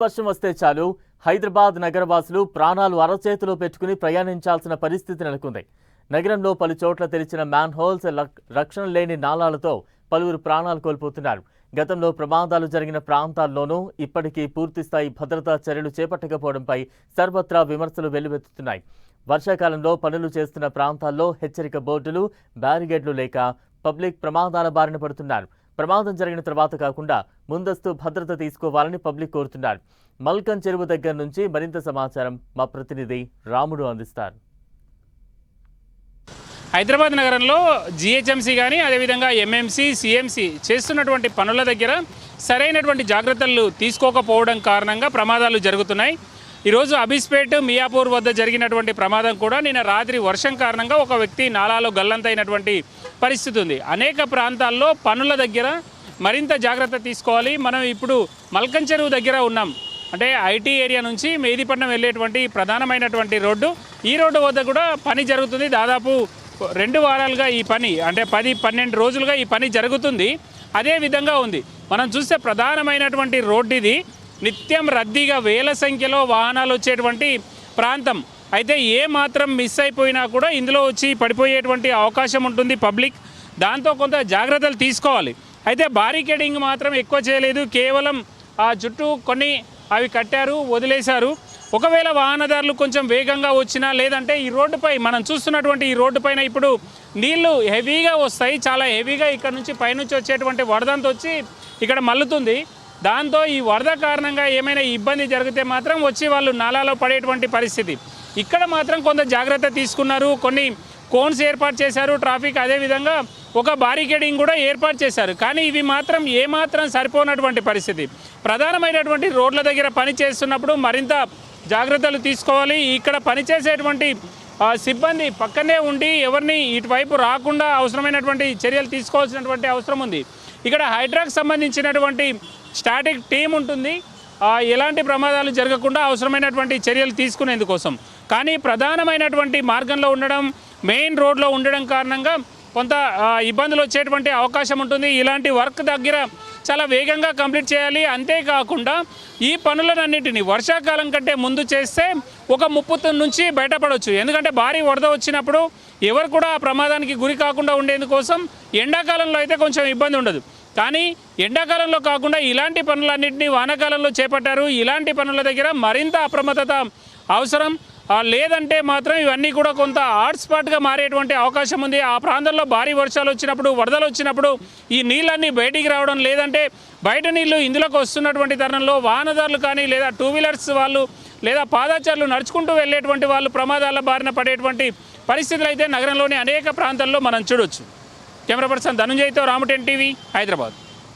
వర్షం వస్తే చాలు హైదరాబాద్ నగరవాసులు ప్రాణాలు అరచేతిలో పెట్టుకుని ప్రయాణించాల్సిన పరిస్థితి నెలకొంది. నగరంలో పలు చోట్ల తెరిచిన మ్యాన్ హోల్స్, రక్షణ లేని నాలాలతో పలువురు ప్రాణాలు కోల్పోతున్నారు. గతంలో ప్రమాదాలు జరిగిన ప్రాంతాల్లోనూ ఇప్పటికీ పూర్తిస్థాయి భద్రతా చర్యలు చేపట్టకపోవడంపై సర్వత్రా విమర్శలు వెల్లువెత్తుతున్నాయి. వర్షాకాలంలో పనులు చేస్తున్న ప్రాంతాల్లో హెచ్చరిక బోర్డులు, బ్యారిగేడ్లు లేక పబ్లిక్ ప్రమాదాల బారిన పడుతున్నారు. ప్రమాదం జరిగిన తర్వాత కాకుండా ముందస్తు భద్రత తీసుకోవాలని పబ్లిక్ కోరుతున్నారు. మల్కన్ చెరువు దగ్గర నుంచి మరింత సమాచారం మా ప్రతినిధి రాముడు అందిస్తారు. హైదరాబాద్ నగరంలో జిహెచ్ఎంసీ కానీ అదేవిధంగా ఎంఎంసీ, సిఎంసీ చేస్తున్నటువంటి పనుల దగ్గర సరైనటువంటి జాగ్రత్తలు తీసుకోకపోవడం కారణంగా ప్రమాదాలు జరుగుతున్నాయి. ఈరోజు అబీస్పేట్, మియాపూర్ వద్ద జరిగినటువంటి ప్రమాదం కూడా నిన్న రాత్రి వర్షం కారణంగా ఒక వ్యక్తి నాలాలో గల్లంతైనటువంటి పరిస్థితి ఉంది. అనేక ప్రాంతాల్లో పనుల దగ్గర మరింత జాగ్రత్త తీసుకోవాలి. మనం ఇప్పుడు మల్కన్ చెరువు దగ్గర ఉన్నాం. అంటే ఐటీ ఏరియా నుంచి మేదీపట్నం వెళ్ళేటువంటి ప్రధానమైనటువంటి రోడ్డు. ఈ రోడ్డు వద్ద కూడా పని జరుగుతుంది. దాదాపు 2 వారాలుగా ఈ పని, అంటే 10-12 రోజులుగా ఈ పని జరుగుతుంది. అదే విధంగా ఉంది. మనం చూస్తే ప్రధానమైనటువంటి రోడ్డు ఇది. నిత్యం రద్దీగా వేల సంఖ్యలో వాహనాలు వచ్చేటువంటి ప్రాంతం. అయితే ఏ మాత్రం మిస్ అయిపోయినా కూడా ఇందులో వచ్చి పడిపోయేటువంటి అవకాశం ఉంటుంది పబ్లిక్. దాంతో కొంత జాగ్రత్తలు తీసుకోవాలి. అయితే బారికేడింగ్ మాత్రం ఎక్కువ చేయలేదు. కేవలం ఆ చుట్టూ కొన్ని అవి కట్టారు, వదిలేశారు. ఒకవేళ వాహనదారులు కొంచెం వేగంగా వచ్చినా, లేదంటే ఈ రోడ్డుపై మనం చూస్తున్నటువంటి ఈ రోడ్డు పైన ఇప్పుడు నీళ్లు హెవీగా వస్తాయి. చాలా హెవీగా ఇక్కడ నుంచి పైనుంచి వచ్చేటువంటి వరదంతో వచ్చి ఇక్కడ మల్లుతుంది. దాంతో ఈ వరద కారణంగా ఏమైనా ఇబ్బంది జరిగితే మాత్రం వచ్చి వాళ్ళు నాలాలో పడేటువంటి పరిస్థితి. ఇక్కడ మాత్రం కొంత జాగ్రత్త తీసుకున్నారు. కొన్ని కోన్స్ ఏర్పాటు చేశారు ట్రాఫిక్. అదేవిధంగా ఒక బారికేడింగ్ కూడా ఏర్పాటు చేశారు. కానీ ఇవి మాత్రం ఏమాత్రం సరిపోనటువంటి పరిస్థితి. ప్రధానమైనటువంటి రోడ్ల దగ్గర పని చేస్తున్నప్పుడు మరింత జాగ్రత్తలు తీసుకోవాలి. ఇక్కడ పనిచేసేటువంటి సిబ్బంది పక్కనే ఉండి ఎవరిని ఇటువైపు రాకుండా అవసరమైనటువంటి చర్యలు తీసుకోవాల్సినటువంటి అవసరం ఉంది. ఇక్కడ హైడ్రాకు సంబంధించినటువంటి స్టాటిక్ టీం ఉంటుంది. ఎలాంటి ప్రమాదాలు జరగకుండా అవసరమైనటువంటి చర్యలు తీసుకునేందుకోసం. కానీ ప్రధానమైనటువంటి మార్గంలో ఉండడం, మెయిన్ రోడ్లో ఉండడం కారణంగా కొంత ఇబ్బందులు వచ్చేటువంటి అవకాశం ఉంటుంది. ఇలాంటి వర్క్ దగ్గర చాలా వేగంగా కంప్లీట్ చేయాలి. అంతేకాకుండా ఈ పనులన్నింటినీ వర్షాకాలం కంటే ముందు చేస్తే ఒక ముప్పు నుంచి బయటపడవచ్చు. ఎందుకంటే భారీ వరద వచ్చినప్పుడు ఎవరు కూడా ఆ ప్రమాదానికి గురి కాకుండా ఉండేందుకోసం ఎండాకాలంలో అయితే కొంచెం ఇబ్బంది ఉండదు. కానీ ఎండాకాలంలో కాకుండా ఇలాంటి పనులన్నింటినీ వానాకాలంలో చేపట్టారు. ఇలాంటి పనుల దగ్గర మరింత అప్రమత్తత అవసరం. లేదంటే మాత్రం ఇవన్నీ కూడా కొంత హాట్స్పాట్గా మారేటువంటి అవకాశం ఉంది. ఆ ప్రాంతంలో భారీ వర్షాలు వచ్చినప్పుడు, వరదలు వచ్చినప్పుడు ఈ నీళ్ళన్నీ బయటికి రావడం, లేదంటే బయట నీళ్లు ఇందులోకి వస్తున్నటువంటి తరుణంలో వాహనదారులు కానీ, లేదా 2 వీలర్స్ వాళ్ళు, లేదా పాదచారులు నడుచుకుంటూ వెళ్ళేటువంటి వాళ్ళు ప్రమాదాల బారిన పడేటువంటి పరిస్థితులు అయితే నగరంలోని అనేక ప్రాంతాల్లో మనం చూడొచ్చు. కెమెరా పర్సన్ ధనుంజయ్తో రాము 10 టీవీ, హైదరాబాద్.